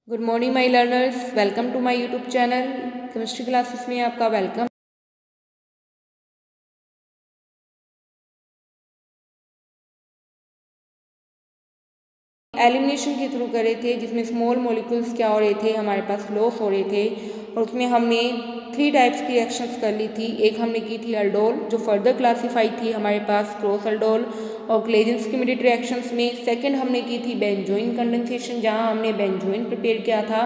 Good morning my learners, welcome to my YouTube channel chemistry classes में आपका welcome. Elimination के through करे थे जिसमें स्मॉल मॉलिक्यूल्स क्या हो रहे थे, हमारे पास लॉस हो रहे थे और उसमें हमने 3 टाइप्स की रिएक्शंस कर ली थी। एक हमने की थी अल्डोल जो फर्दर क्लासीफाई थी हमारे पास क्रॉस अल्डोल और क्लेजेंस इमीडिएट रिएक्शंस में। सेकंड हमने की थी बेंजोइन कंडेंसेशन जहां हमने बेंजोइन प्रिपेयर किया था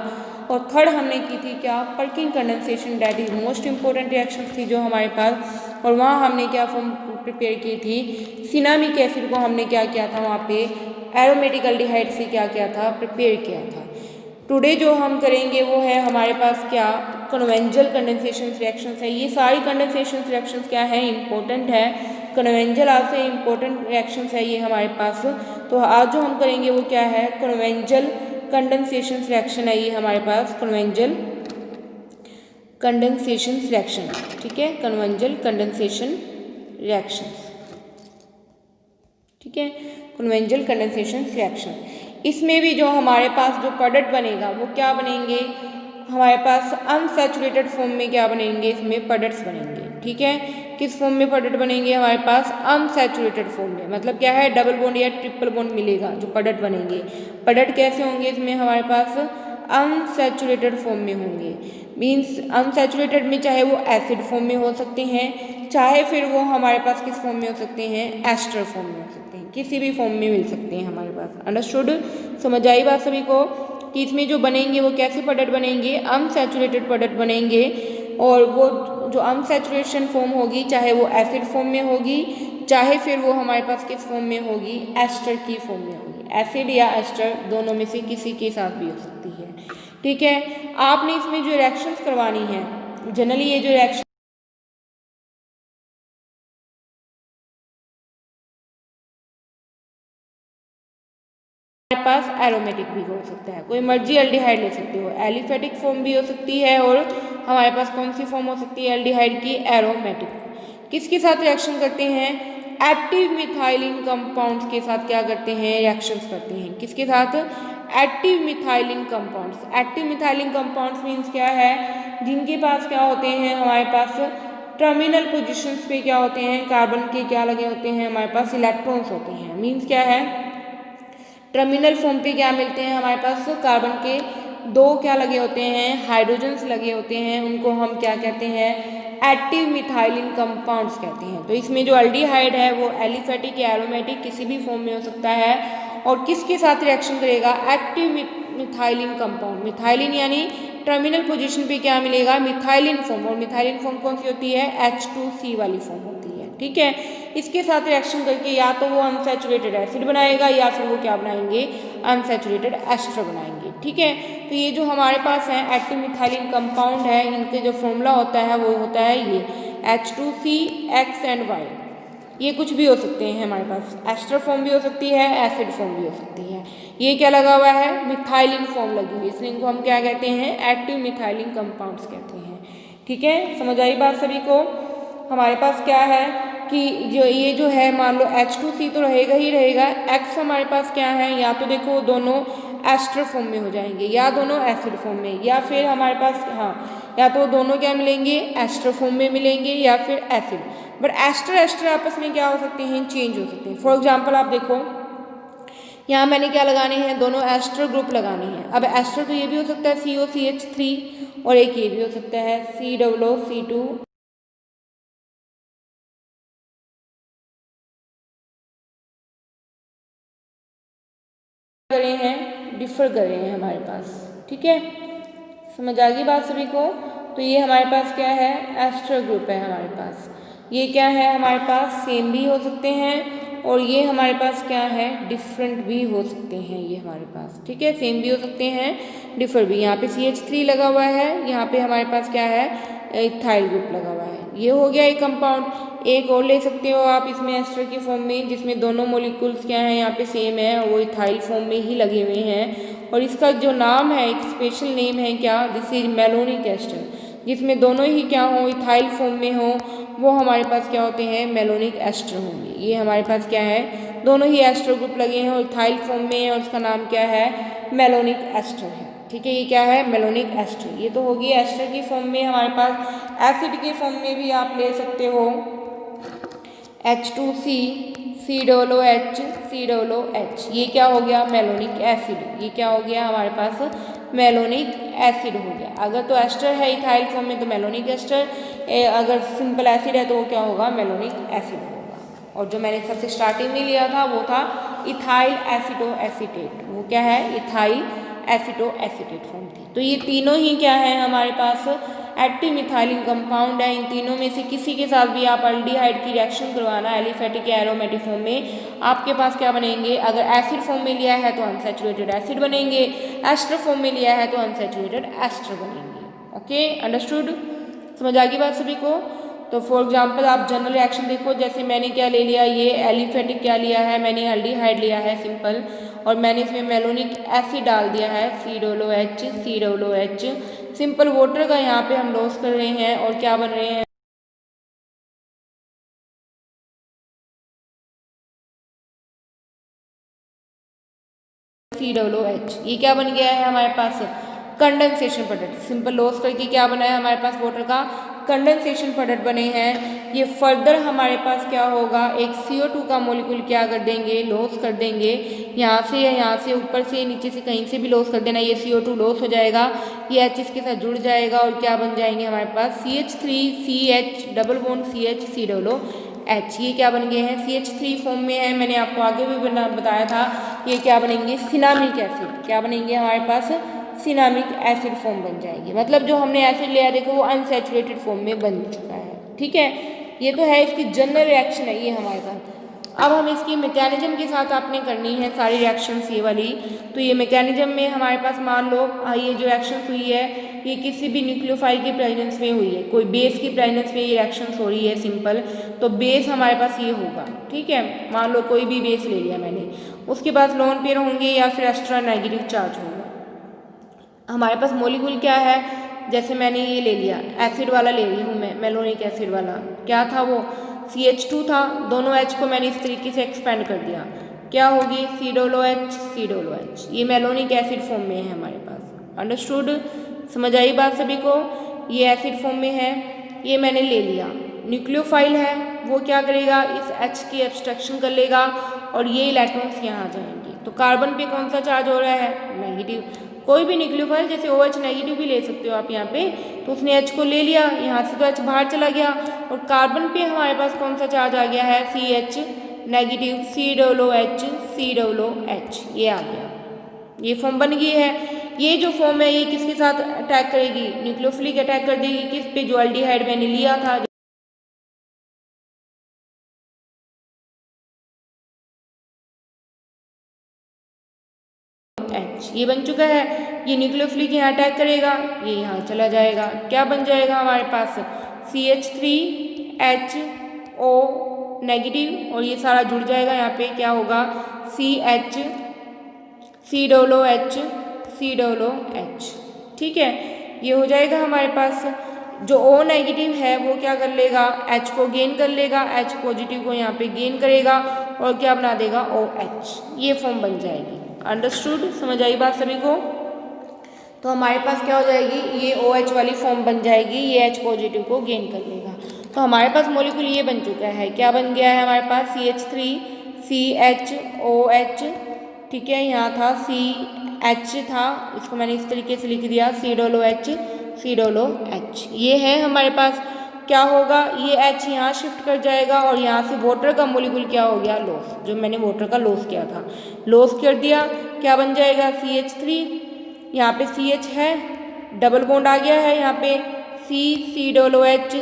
और थर्ड हमने की थी क्या Perkin condensation, that is most important reaction थी जो हमारे पास। और वहाँ हमने क्या फॉर्म प्रिपेयर की थी, सिनामिक एसिड को हमने क्या किया था वहाँ पे एरोमेटिक एल्डिहाइड से क्या किया था, प्रिपेयर किया था। टुडे जो हम करेंगे वो है हमारे पास क्या कन्वेंजल कंडेंसेशन रिएक्शंस है। ये सारी कंडेंसेशन रिएक्शंस क्या है, इंपॉर्टेंट है। कन्वेंजल आपसे इंपॉर्टेंट रिएक्शंस है ये हमारे पास। तो आज जो हम करेंगे वो क्या है, कन्वेंजल कंडेंसेशन रिएक्शन है ये हमारे पास, कन्वेंजल कंडेंसेशन रिएक्शन। ठीक है, कन्वेंजल कंडेंसेशन रिएक्शंस। ठीक है, कन्वेंजल कंडेंसेशन रिएक्शन। इसमें भी जो हमारे पास जो प्रोडक्ट बनेगा वो क्या बनेंगे, हमारे पास अनसैचुरेटेड फॉर्म में क्या बनेंगे, इसमें प्रोडक्ट्स बनेंगे। ठीक है, किस फॉर्म में प्रोडक्ट बनेंगे, हमारे पास अनसैचुरेटेड फॉर्म में, मतलब क्या है डबल बॉन्ड या ट्रिपल बॉन्ड मिलेगा जो प्रोडक्ट बनेंगे। प्रोडक्ट कैसे होंगे इसमें, हमारे पास अनसैचुरेटेड फॉर्म में होंगे। मीन्स अनसैचुरेटेड में चाहे वो एसिड फॉर्म में हो सकते हैं, चाहे फिर वो हमारे पास किस फॉर्म में हो सकते हैं, एस्टर फॉर्म में हो सकते हैं, किसी भी फॉर्म में मिल सकते हैं हमारे पास। अंडरस्टूड, समझ आई बात सभी को कि इसमें जो बनेंगे वो कैसे प्रोडक्ट बनेंगे, अनसैचुरेटेड प्रोडक्ट बनेंगे। और वो जो अनसैचुरेशन फॉर्म होगी चाहे वो एसिड फॉर्म में होगी, चाहे फिर वो हमारे पास किस फॉर्म में होगी, एस्टर की फॉर्म में होगी। एसिड या एस्टर दोनों में से किसी के साथ भी हो सकती है। ठीक है, आपने इसमें जो रिएक्शंस करवानी है, जनरली ये जो रिएक्शन हमारे पास एरोमेटिक भी हो सकता है, कोई मर्जी एल्डिहाइड ले सकते हो, एलिफेटिक फॉर्म भी हो सकती है और हमारे पास कौन सी फॉर्म हो सकती है एल्डिहाइड की, एरोमेटिक। किसके साथ रिएक्शन करते हैं, एक्टिव मिथाइलिन कंपाउंड्स के साथ क्या करते हैं, रिएक्शंस करते हैं। किसके साथ, active methylene compounds. Active methylene compounds means क्या है, जिनके पास क्या होते हैं, हमारे पास टर्मिनल पोजिशंस पे क्या होते हैं, कार्बन के क्या लगे होते हैं, हमारे पास इलेक्ट्रॉन्स होते हैं। मीन्स क्या है, टर्मिनल फॉर्म पे क्या मिलते हैं, हमारे पास कार्बन के दो क्या लगे होते हैं, हाइड्रोजन्स लगे होते हैं, उनको हम क्या कहते हैं, एक्टिव मिथाइलिन कंपाउंड्स कहते हैं। तो इसमें जो एल्डिहाइड है वो एलिफेटिक या एरोमेटिक किसी भी फॉर्म में हो सकता है और किसके साथ रिएक्शन करेगा, एक्टिव मिथाइलिन कंपाउंड। मिथाइलिन यानी टर्मिनल पोजीशन पे क्या मिलेगा, मिथाइलिन फॉर्म, और मिथाइलिन फॉर्म कौन सी होती है, H2C वाली फॉर्म होती है। ठीक है, इसके साथ रिएक्शन करके या तो वो अनसैचुरेटेड एसिड बनाएगा या फिर वो क्या बनाएंगे, अनसैचुरेटेड एस्टर बनाएंगे। ठीक है, तो ये जो हमारे पास है एक्टिव मिथाइलिन कंपाउंड है, इनके जो फॉर्मूला होता है वो होता है ये H2C X and Y। ये कुछ भी हो सकते हैं हमारे पास, एस्टर फॉर्म भी हो सकती है, एसिड फॉर्म भी हो सकती है। ये क्या लगा हुआ है, मिथाइलिन फॉर्म लगी हुई है, इसलिए इनको हम क्या कहते हैं, एक्टिव मिथाइलिन कंपाउंड्स कहते हैं। ठीक है, समझ आई बात सभी को। हमारे पास क्या है कि जो ये जो है, मान लो H2C तो रहेगा ही रहेगा, X हमारे पास क्या है, या तो देखो दोनों एस्टर फॉर्म में हो जाएंगे या दोनों एसिड फॉर्म में, या फिर हमारे पास हाँ, या तो दोनों क्या मिलेंगे, एस्टर फॉर्म में मिलेंगे या फिर एसिड। बट एस्टर एस्टर आपस में क्या हो सकते हैं, चेंज हो सकते हैं। फॉर एग्जाम्पल आप देखो यहाँ मैंने क्या लगाने हैं, दोनों एस्टर ग्रुप लगाने हैं। अब एस्टर तो ये भी हो सकता है COCH3 और एक ये भी हो सकता है COOC2 करे हैं, डिफर कर रहे हैं हमारे पास। ठीक है, समझ आ गई बात सभी को। तो ये हमारे पास क्या है, एस्टर ग्रुप है हमारे पास। ये क्या है, हमारे पास सेम भी हो सकते हैं और ये हमारे पास क्या है, डिफरेंट भी हो सकते हैं ये हमारे पास। ठीक है, सेम भी हो सकते हैं, डिफर भी। यहाँ पे CH3 लगा हुआ है, यहाँ पे हमारे पास क्या है, इथाइल ग्रुप लगा हुआ है। ये हो गया एक कंपाउंड। एक और ले सकते हो आप इसमें एस्टर की फॉर्म में, जिसमें दोनों मोलिक्यूल्स क्या हैं, यहाँ पे सेम है और वो इथाइल फॉर्म में ही लगे हुए हैं। और इसका जो नाम है, एक स्पेशल नेम है क्या, दिस इज मेलोनिक एस्टर। जिसमें दोनों ही क्या हो, इथाइल फॉर्म में हो, वो हमारे पास क्या होते हैं, मेलोनिक एस्टर होंगे। ये हमारे पास क्या है, दोनों ही एस्टर ग्रुप लगे हैं और इथाइल फॉर्म में है और उसका नाम क्या है, मेलोनिक एस्टर है। ठीक है, ये क्या है, मेलोनिक एस्टर। ये तो होगी एस्टर की फॉर्म में। हमारे पास एसिड के फॉर्म में भी आप ले सकते हो H2C COOH COOH। ये क्या हो गया, मेलोनिक एसिड। ये क्या हो गया हमारे पास, मेलोनिक एसिड हो गया। अगर तो एस्टर है इथाइल फॉर्म में तो मेलोनिक एस्टर, अगर सिंपल एसिड है तो वो क्या होगा, मेलोनिक एसिड होगा। और जो मैंने सबसे स्टार्टिंग में लिया था वो था इथाइल एसिटोएसीटेट। वो क्या है, इथाइल एसिटोएसीटेट फॉर्म थी। तो ये तीनों ही क्या है हमारे पास, एक्टिव मिथाइलिन कंपाउंड है। इन तीनों में से किसी के साथ भी आप एल्डिहाइड की रिएक्शन करवाना एलिफेटिक या एरोमेटिक फॉर्म में, आपके पास क्या बनेंगे, अगर एसिड फॉर्म में लिया है तो अनसैचुरेटेड एसिड बनेंगे, एस्टर फॉर्म में लिया है तो अनसैचुरेटेड एस्टर बनेंगे। ओके, अंडरस्टूड, समझ आ गई बात सभी को। तो फॉर एग्जाम्पल आप जनरल रिएक्शन देखो, जैसे मैंने क्या ले लिया, ये एलिफेटिक क्या लिया है, मैंने एल्डिहाइड लिया है सिंपल, और मैंने इसमें मेलोनिक एसिड डाल दिया है COOH सिंपल वाटर का यहाँ पे हम लॉस कर रहे हैं और क्या बन रहे हैं, COOH। ये क्या बन गया है हमारे पास, कंडेंसेशन प्रोडक्ट। सिंपल लॉस करके क्या बना है हमारे पास, वाटर का कंडेंसेशन प्रोडक्ट बने हैं। ये फर्दर हमारे पास क्या होगा, एक CO2 का मॉलिक्यूल क्या कर देंगे, लॉस कर देंगे। यहाँ से या यहाँ से, ऊपर से नीचे से कहीं से भी लॉस कर देना, ये CO2 लॉस हो जाएगा, ये H इसके साथ जुड़ जाएगा और क्या बन जाएंगे हमारे पास, CH3CH double bond CH COOH। ये क्या बन गए हैं, CH3 फॉर्म में है। मैंने आपको आगे भी बताया था, ये क्या बनेंगे, सिनामिक एसिड। क्या बनेंगे हमारे पास, सिनामिक एसिड फॉर्म बन जाएगी। मतलब जो हमने एसिड लिया देखो वो अनसैचुरेटेड फॉर्म में बन चुका है। ठीक है, ये तो है इसकी जनरल रिएक्शन है ये हमारे पास। अब हम इसकी मैकेनिज्म के साथ आपने करनी है सारी रिएक्शंस ये वाली। तो ये मैकेनिज्म में हमारे पास मान लो ये जो रिएक्शन हुई है ये किसी भी न्यूक्लियोफाइल की प्रेजेंस में हुई है, कोई बेस की प्रेजेंस में ये रिएक्शन हो रही है सिंपल, तो बेस हमारे पास ये होगा। ठीक है, मान लो कोई भी बेस ले लिया मैंने, उसके पास लोन पेयर होंगे या फिर एक्स्ट्रा नेगेटिव चार्ज होगा। हमारे पास मॉलिक्यूल क्या है, जैसे मैंने ये ले लिया एसिड वाला ले रही हूँ मैं, मेलोनिक एसिड वाला, क्या था वो CH2 था। दोनों H को मैंने इस तरीके से एक्सपेंड कर दिया, क्या होगी COOH। ये मेलोनिक एसिड फॉर्म में है हमारे पास। अंडरस्टूड, समझ आई बात सभी को। ये एसिड फॉर्म में है, ये मैंने ले लिया। न्यूक्लियोफाइल है वो क्या करेगा, इस H की एब्स्ट्रैक्शन कर लेगा और ये इलेक्ट्रॉन्स यहाँ आ जाएंगे। तो कार्बन पे कौन सा चार्ज हो रहा है, नेगेटिव। कोई भी न्यूक्लियोफाइल जैसे OH नेगेटिव भी ले सकते हो आप यहाँ पे, तो उसने H को ले लिया, यहाँ से तो H बाहर चला गया और कार्बन पे हमारे पास कौन सा चार्ज आ गया है, CH नेगेटिव COOH। ये आ गया, ये फॉर्म बन गई है। ये जो फॉर्म है ये किसके साथ अटैक करेगी, न्यूक्लियोफिलिक अटैक कर देगी, किस पे, जो एल्डिहाइड मैंने लिया था H। ये बन चुका है, ये न्यूक्लियोफिलिक यहाँ अटैक करेगा, ये यहाँ चला जाएगा, क्या बन जाएगा हमारे पास CH3HO नेगेटिव और ये सारा जुड़ जाएगा, यहाँ पे क्या होगा CH COOH। ठीक है, ये हो जाएगा हमारे पास। जो O नेगेटिव है वो क्या कर लेगा, H को गेन कर लेगा, H पॉजिटिव को यहाँ पे गेन करेगा और क्या बना देगा OH। ये फॉर्म बन जाएगी। अंडरस्टूड, समझ आई बात सभी को। तो हमारे पास क्या हो जाएगी, ये OH वाली फॉर्म बन जाएगी, ये H पॉजिटिव को गेन कर लेगा। तो हमारे पास मॉलिक्यूल ये बन चुका है, क्या बन गया है हमारे पास CH3CHOH। ठीक है, यहाँ था CH था, इसको मैंने इस तरीके से लिख दिया COOH। ये है हमारे पास, क्या होगा, ये H यहाँ शिफ्ट कर जाएगा और यहाँ से वाटर का मॉलिक्यूल क्या हो गया, लॉस। जो मैंने वाटर का लॉस किया था, लॉस कर दिया, क्या बन जाएगा CH3, यहाँ पे CH है, डबल बॉन्ड आ गया है यहाँ पे COOH।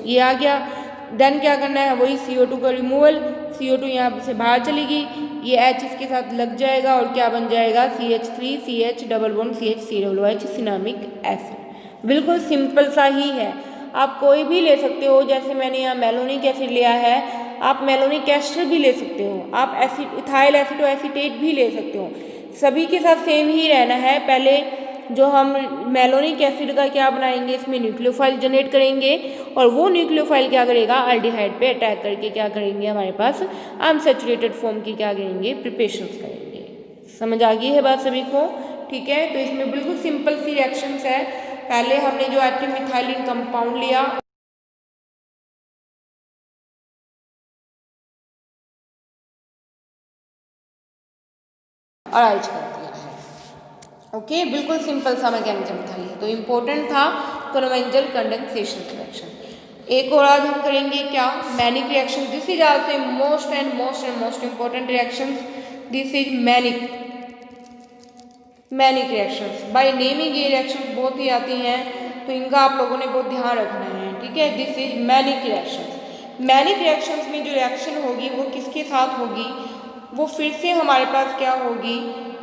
ये आ गया। देन क्या करना है, वही CO2 का रिमूवल, CO2 यहाँ से बाहर चलेगी, ये H इसके साथ लग जाएगा और क्या बन जाएगा CH3CH double bond CH COOH cinnamic acid. बिल्कुल सिंपल सा ही है, आप कोई भी ले सकते हो। जैसे मैंने यहाँ मेलोनिक एसिड लिया है, आप मेलोनिक एस्टर भी ले सकते हो, आप इथाइल एसिटोएसीटेट भी ले सकते हो। सभी के साथ सेम ही रहना है। पहले जो हम मेलोनिक एसिड का क्या बनाएंगे, इसमें न्यूक्लियोफाइल जनरेट करेंगे और वो न्यूक्लियोफाइल क्या करेगा, एल्डिहाइड पे अटैक करके क्या करेंगे, हमारे पास अनसैचुरेटेड फॉर्म की क्या करेंगे, प्रिपरेशंस करेंगे। समझ आ गई है बात सभी को। ठीक है। तो इसमें बिल्कुल सिंपल सी रिएक्शंस है। पहले हमने जो एक्टिव मिथाइलिन कंपाउंड लिया अराइज कर दिया है। ओके, बिल्कुल सिंपल सा मैकेनिज्म था ये, तो इम्पोर्टेंट था कोलोमेंजल कंडेंसेशन रिएक्शन। एक और आज हम करेंगे क्या, Mannich reaction. This is also most important reaction. This is Mannich reactions. By naming ये रिएक्शंस बहुत ही आती हैं, तो इनका आप लोगों ने बहुत ध्यान रखना है, ठीक है। This is Mannich reactions. Manic reactions में जो रिएक्शन होगी वो किसके साथ होगी, वो फिर से हमारे पास क्या होगी,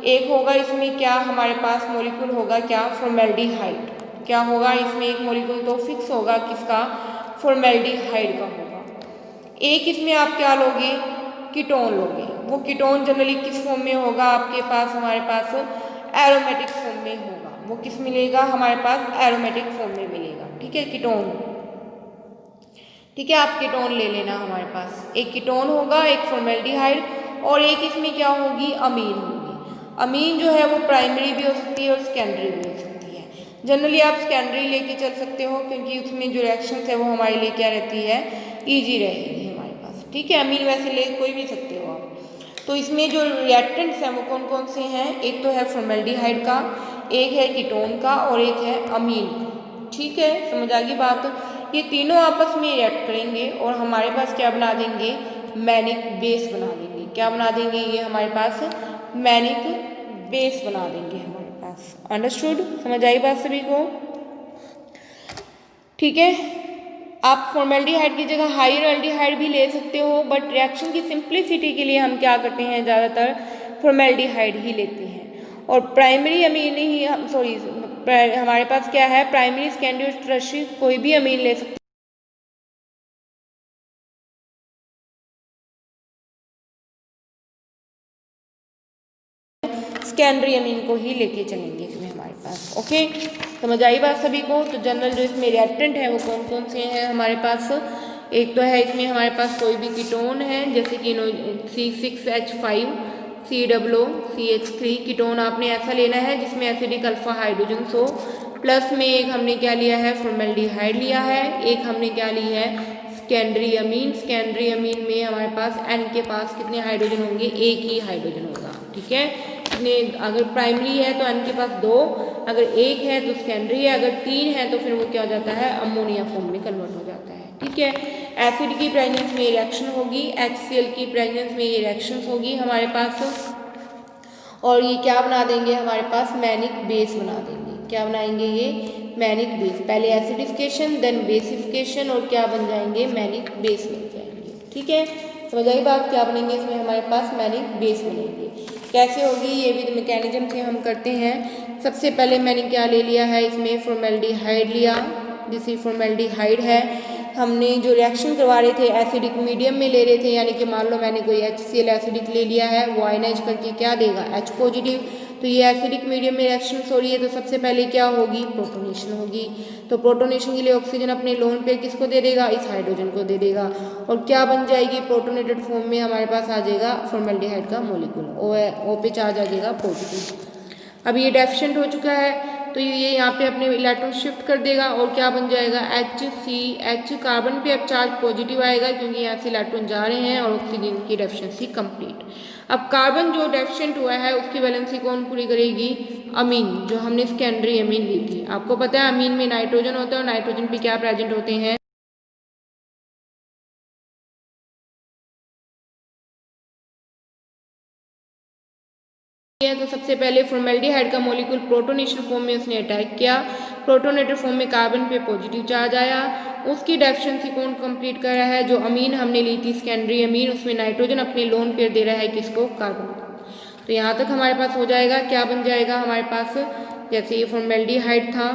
एक होगा इसमें क्या हमारे पास मॉलिक्यूल होगा क्या, फॉर्मेल्डिहाइड। क्या होगा इसमें एक मॉलिक्यूल तो फिक्स होगा किसका, फॉर्मेल्डिहाइड का होगा। एक इसमें आप क्या लोगे, कीटोन लोगे। वो कीटोन जनरली किस फॉर्म में होगा आपके पास, हमारे पास एरोमेटिक फॉर्म में होगा। वो किस मिलेगा हमारे पास, एरोमेटिक फॉर्म में मिलेगा, ठीक है, कीटोन। ठीक है, आप कीटोन ले लेना। हमारे पास एक कीटोन होगा, एक फॉर्मेल्डिहाइड, और एक इसमें क्या होगी, अमीन होगी। अमीन जो है वो प्राइमरी भी हो सकती है और सेकेंडरी भी हो सकती है। जनरली आप सेकेंडरी लेके चल सकते हो, क्योंकि उसमें जो रिएक्शंस है वो हमारे लिए क्या रहती है, ईजी रहेगी हमारे पास, ठीक है। अमीन वैसे ले कोई भी सकते हो आप। तो इसमें जो रिएक्टेंट्स हैं वो कौन कौन से हैं, एक तो है फॉर्मेल्डिहाइड का, एक है कीटोन का, और एक है अमीन का, ठीक है। समझ आ गई बात। ये तीनों आपस में रिएक्ट करेंगे और हमारे पास क्या बना देंगे, मैनिक बेस बना देंगे। क्या बना देंगे, ये हमारे पास मैनिक बेस बना देंगे हमारे पास। अंडरस्टूड, समझ आई बात सभी को, ठीक है। आप फॉर्मेल्डिहाइड की जगह हायर एल्डिहाइड भी ले सकते हो, बट रिएक्शन की सिंप्लिसिटी के लिए हम क्या करते हैं, ज़्यादातर फॉर्मेल्डिहाइड ही लेते हैं। और प्राइमरी अमीन ही हम हमारे पास क्या है, प्राइमरी सेकेंडरी टर्शियरी कोई भी अमीन ले सकते हैं। सेकेंडरी अमीन को ही लेके चलेंगे इसमें हमारे पास। ओके, समझ आई बात सभी को। तो जनरल जो इसमें रिएक्टेंट है वो कौन कौन से हैं हमारे पास, एक तो है इसमें हमारे पास कोई भी कीटोन है, जैसे कि C6H5 COOCH3 कीटोन आपने ऐसा लेना है जिसमें एसिडिक अल्फा हाइड्रोजन हो, प्लस में एक हमने क्या लिया है, फॉर्मेल्डिहाइड लिया है, एक हमने क्या ली है, सेकेंडरी अमीन। सेकेंडरी अमीन में हमारे पास N के पास कितने हाइड्रोजन होंगे, एक ही हाइड्रोजन होगा, ठीक है। अगर प्राइमरी है तो N के पास 2, अगर एक है तो सेकेंडरी है, अगर 3 है तो फिर वो क्या हो जाता है, अमोनिया फॉर्म में कन्वर्ट हो जाता है, ठीक है। एसिड की प्रेजेंस में रिएक्शन होगी, HCl की प्रेजेंस में ये रिएक्शन होगी हमारे पास, और ये क्या बना देंगे हमारे पास, मैनिक बेस बना देंगे। क्या बनाएंगे, ये मैनिक बेस। पहले एसिडिफिकेशन देन बेसिफिकेशन, और क्या बन जाएंगे, मैनिक बेस बन जाएंगे, ठीक है। समझ आई बात, क्या बनेंगे इसमें हमारे पास, मैनिक बेस बनेंगे। कैसे होगी, ये भी मैकेनिज्म से हम करते हैं। सबसे पहले मैंने क्या ले लिया है, इसमें फॉर्मेल्डिहाइड लिया, जिससे फॉर्मेल्डिहाइड है। हमने जो रिएक्शन करवा रहे थे एसिडिक मीडियम में ले रहे थे, यानी कि मान लो मैंने कोई HCl एसिडिक ले लिया है, वो आयनाइज करके क्या देगा, H पॉजिटिव। तो ये एसिडिक मीडियम में रिएक्शन हो रही है, तो सबसे पहले क्या होगी, प्रोटोनेशन होगी। तो प्रोटोनेशन के लिए ऑक्सीजन अपने लोन पेयर किसको दे देगा, इस हाइड्रोजन को दे देगा, और क्या बन जाएगी, प्रोटोनेटेड फॉर्म में हमारे पास आ जाएगा फॉर्मेल्डिहाइड का मॉलिक्यूल, O पे चार्ज आ जाएगा पॉजिटिव। अब ये डेफिशिएंट हो चुका है, तो ये यहाँ पे अपने इलेक्ट्रॉन शिफ्ट कर देगा, और क्या बन जाएगा, HCH। कार्बन पे अब चार्ज पॉजिटिव आएगा, क्योंकि यहाँ से इलेक्ट्रॉन जा रहे हैं, और ऑक्सीजन की डेफिशिएंसी कंप्लीट। अब कार्बन जो डेफिशिएंट हुआ है उसकी वैलेंसी कौन पूरी करेगी, अमीन, जो हमने सेकेंडरी अमीन ली थी। आपको पता है अमीन में नाइट्रोजन होता है, और नाइट्रोजन पे क्या प्रेजेंट होते हैं, तो सबसे पहले फॉर्मेल्डिहाइड का मॉलिक्यूल प्रोटोनेशन फॉर्म में उसने अटैक किया, प्रोटोनेटेड फॉर्म में कार्बन पे पॉजिटिव चार्ज आया, उसकी डेफिशिएंसी कौन कंप्लीट कर रहा है, जो अमीन हमने ली थी सेकेंडरी अमीन, उसमें नाइट्रोजन अपने लोन पेयर दे रहा है किसको, कार्बन को। तो यहाँ तक हमारे पास हो जाएगा, क्या बन जाएगा हमारे पास, जैसे ये फॉर्मेल्डिहाइड था,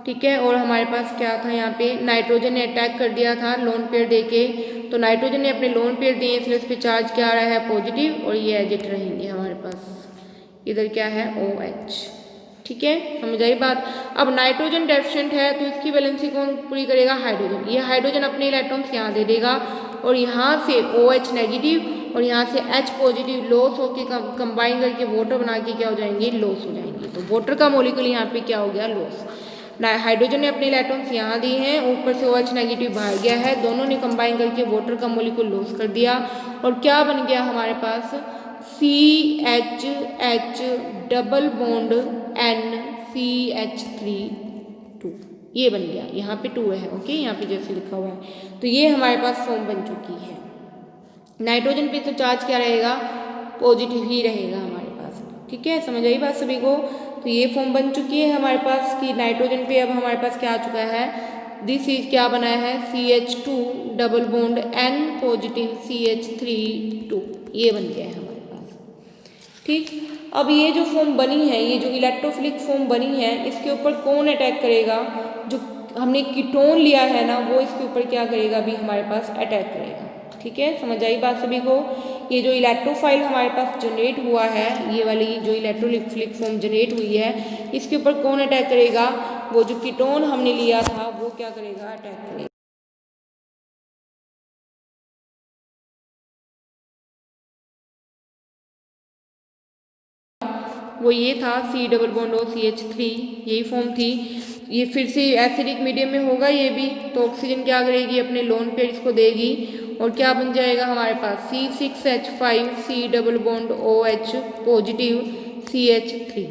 ठीक है, और हमारे पास क्या था, यहाँ पे नाइट्रोजन ने अटैक कर दिया था लोन पेयर दे के, तो नाइट्रोजन ने अपने लोन पेयर दिए, इसलिए उस पर चार्ज क्या आ रहा है, पॉजिटिव, और ये एजिट रहेंगे हमारे पास, इधर क्या है, OH, ठीक है। समझ आई बात। अब नाइट्रोजन डेफिशिएंट है, तो इसकी वैलेंसी कौन पूरी करेगा, हाइड्रोजन। ये हाइड्रोजन अपने इलेक्ट्रॉन्स यहाँ दे देगा, और यहाँ से OH नेगेटिव और यहाँ से H पॉजिटिव लॉस होके कंबाइन करके वाटर बना के क्या हो जाएंगे, लॉस हो जाएंगे। तो वाटर का मॉलिक्यूल यहाँ पे क्या हो गया, लॉस। हाइड्रोजन ने अपने इलेक्ट्रॉन्स यहाँ दिए हैं, ऊपर से OH नेगेटिव बाहर गया है, दोनों ने कंबाइन करके वाटर का मॉलिक्यूल लॉस कर दिया और क्या बन गया हमारे पास, CH डबल बॉन्ड NCH3 2, ये बन गया। यहाँ पे 2 है, ओके, यहाँ पे जैसे लिखा हुआ है। तो ये हमारे पास फॉर्म बन चुकी है। नाइट्रोजन पे तो चार्ज क्या रहेगा, पॉजिटिव ही रहेगा हमारे पास, ठीक है, समझ आई बात सभी को। तो ये फॉर्म बन चुकी है हमारे पास कि नाइट्रोजन पे अब हमारे पास क्या आ चुका है, दिस इज क्या बना है, CH2 double bond N positive CH3 2, ये बन गया है हमारे पास, ठीक। अब ये जो फॉर्म बनी है, ये जो इलेक्ट्रोफिलिक फॉर्म बनी है, इसके ऊपर कौन अटैक करेगा, जो हमने कीटोन लिया है ना, वो इसके ऊपर क्या करेगा, अभी हमारे पास अटैक करेगा, ठीक है, समझ आई बात सभी को। ये जो इलेक्ट्रोफाइल हमारे पास जनरेट हुआ है, ये वाली जो इलेक्ट्रोफिलिक फॉर्म जनरेट हुई है, इसके ऊपर कौन अटैक करेगा, वो जो कीटोन हमने लिया था वो क्या करेगा, अटैक करेगा। वो ये था C double bond O CH3, यही फॉर्म थी। ये फिर से एसिडिक मीडियम में होगा ये भी, तो ऑक्सीजन क्या करेगी, अपने लोन पेयर इसको देगी और क्या बन जाएगा हमारे पास, C6H5 C double bond OH positive CH3।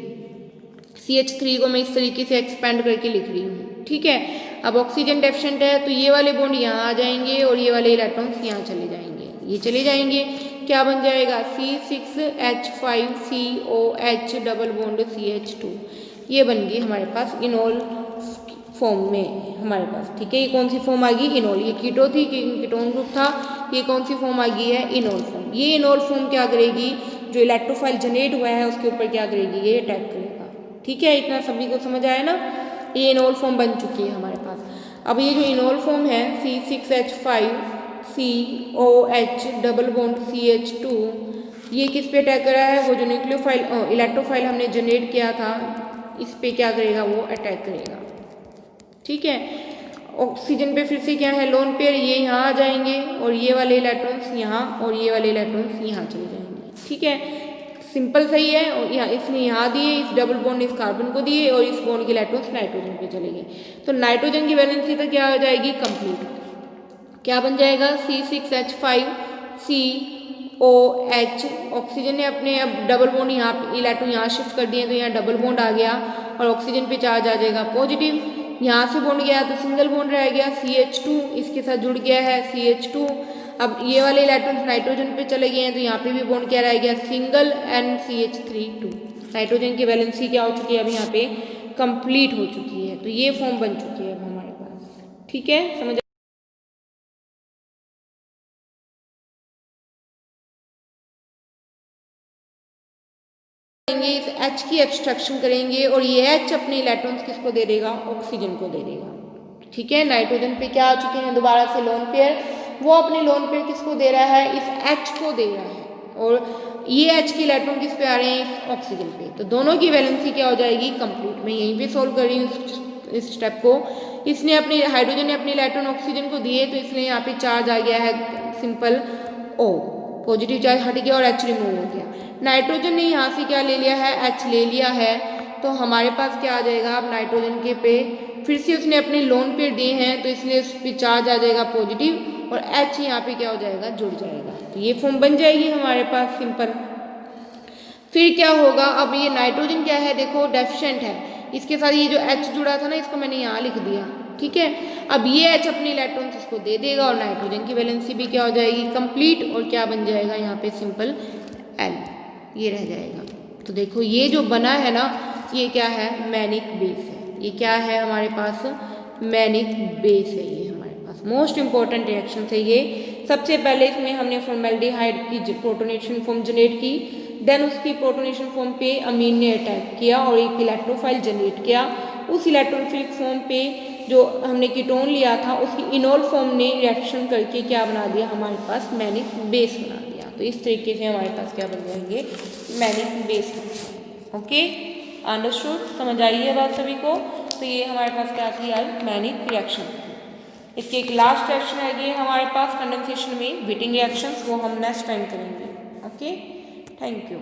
CH3 को मैं इस तरीके से एक्सपेंड करके लिख रही हूँ, ठीक है। अब ऑक्सीजन डेफिशिएंट है तो ये वाले बॉन्ड यहाँ आ जाएंगे और ये वाले इलेक्ट्रॉन्स यहाँ चले जाएंगे, ये चले जाएंगे, क्या बन जाएगा, C6H5COH डबल बॉन्ड CH2, ये बन गई हमारे पास इनोल फॉर्म में हमारे पास, ठीक है। ये कौन सी फॉर्म आ गई, इनोल। ये कीटो थी, कीटोन ग्रुप था, ये कौन सी फॉर्म आ गई है, इनोल फॉर्म। ये इनोल फॉर्म क्या करेगी, जो इलेक्ट्रोफाइल जनरेट हुआ है उसके ऊपर क्या करेगी, ये अटैक करेगा, ठीक है। इतना सभी को समझ आया ना, ये इनोल फॉर्म बन चुकी है हमारे पास। अब ये जो इनोल फॉर्म है C6H5COH डबल बॉन्ड CH2, ये किस पे अटैक कर रहा है, वो जो न्यूक्लियोफाइल इलेक्ट्रोफाइल हमने जनरेट किया था इस पे क्या करेगा, वो अटैक करेगा, ठीक है। ऑक्सीजन पे फिर से क्या है, लोन पेयर, ये यहाँ आ जाएंगे और ये वाले इलेक्ट्रॉन्स यहाँ और ये वाले इलेक्ट्रॉन्स यहाँ चले जाएंगे, ठीक है, सिंपल सही है। और यहाँ इसने यहाँ दिए, इस डबल बॉन्ड इस कार्बन को दिए और इस बॉन्ड के इलेक्ट्रॉन्स नाइट्रोजन पे चले गए, तो नाइट्रोजन की वैलेंसी तो क्या हो जाएगी, कंप्लीट, क्या बन जाएगा, C6H5COH। ऑक्सीजन ने अपने अब डबल बॉन्ड यहाँ इलेक्ट्रॉन यहाँ शिफ्ट कर दिए तो यहाँ डबल बॉन्ड आ गया और ऑक्सीजन पे चार्ज आ जाएगा पॉजिटिव, यहाँ से बॉन्ड गया तो सिंगल बॉन्ड रह गया, CH2 इसके साथ जुड़ गया है CH2। अब ये वाले इलेक्ट्रॉन्स नाइट्रोजन पे चले गए हैं तो यहाँ पे भी बॉन्ड क्या रह गया, सिंगल NCH3 2। नाइट्रोजन की वैलेंसी क्या हो चुकी है, अब यहाँ पे कंप्लीट हो चुकी है, तो ये फॉर्म बन चुकी है अब हमारे पास, ठीक है, समझ। इस H की एब्स्ट्रैक्शन करेंगे और ये H अपने इलेक्ट्रॉन्स किसको दे देगा, ऑक्सीजन को दे देगा, ठीक है। नाइट्रोजन पे क्या आ चुके हैं दोबारा से लोन पेयर, वो अपने लोन पेयर किसको दे रहा है, इस H को दे रहा है और ये H के इलेक्ट्रॉन किस पे आ रहे हैं, इस ऑक्सीजन पे, तो दोनों की वैलेंसी क्या हो जाएगी, कंप्लीट। मैं यहीं पे सोल्व कर रही हूँ इस स्टेप को। इसने अपने हाइड्रोजन ने अपने इलेक्ट्रॉन ऑक्सीजन को दिए तो इसलिए यहाँ पे चार्ज आ गया है सिंपल O, पॉजिटिव चार्ज हट गया और H रिमूव हो गया। नाइट्रोजन ने यहाँ से क्या ले लिया है, H ले लिया है, तो हमारे पास क्या आ जाएगा, अब नाइट्रोजन के पे फिर से उसने अपने लोन पेयर दिए हैं तो इसलिए उस पर चार्ज आ जाएगा पॉजिटिव और H यहाँ पे क्या हो जाएगा, जुड़ जाएगा, तो ये फॉर्म बन जाएगी हमारे पास सिंपल। फिर क्या होगा, अब ये नाइट्रोजन क्या है, देखो डेफिशिएंट है, इसके साथ ये जो H जुड़ा था ना इसको मैंने यहाँ लिख दिया, ठीक है। अब ये H अपने इलेक्ट्रॉन्स इसको दे देगा और नाइट्रोजन की वैलेंसी भी क्या हो जाएगी, कंप्लीट, और क्या बन जाएगा यहाँ पे सिंपल L, ये रह जाएगा। तो देखो ये जो बना है ना, ये क्या है, मैनिक बेस है, ये क्या है हमारे पास, मैनिक बेस है, ये हमारे पास मोस्ट इंपॉर्टेंट रिएक्शन है ये। सबसे पहले इसमें हमने फॉर्मेल्डिहाइड की प्रोटोनेशन फॉर्म जनरेट की, देन उसकी प्रोटोनेशन फॉर्म पे अमीन ने अटैक किया और एक इलेक्ट्रोफाइल जनरेट किया। उस इलेक्ट्रोफिलिक फॉर्म पे जो हमने कीटोन लिया था उसकी इनोल फॉर्म ने रिएक्शन करके क्या बना दिया, हमारे पास मैनिक बेस बना दिया। तो इस तरीके से हमारे पास क्या बन जाएंगे, मैनिक बेस। ओके, अंडरस्टूड, समझ आई है बात सभी को। तो ये हमारे पास क्या थी यार, मैनिक रिएक्शन। इसकी एक लास्ट रिएक्शन रहेगी हमारे पास कंडेंसेशन में हीटिंग रिएक्शंस, वो हम नेक्स्ट टाइम करेंगे। Okay, thank you.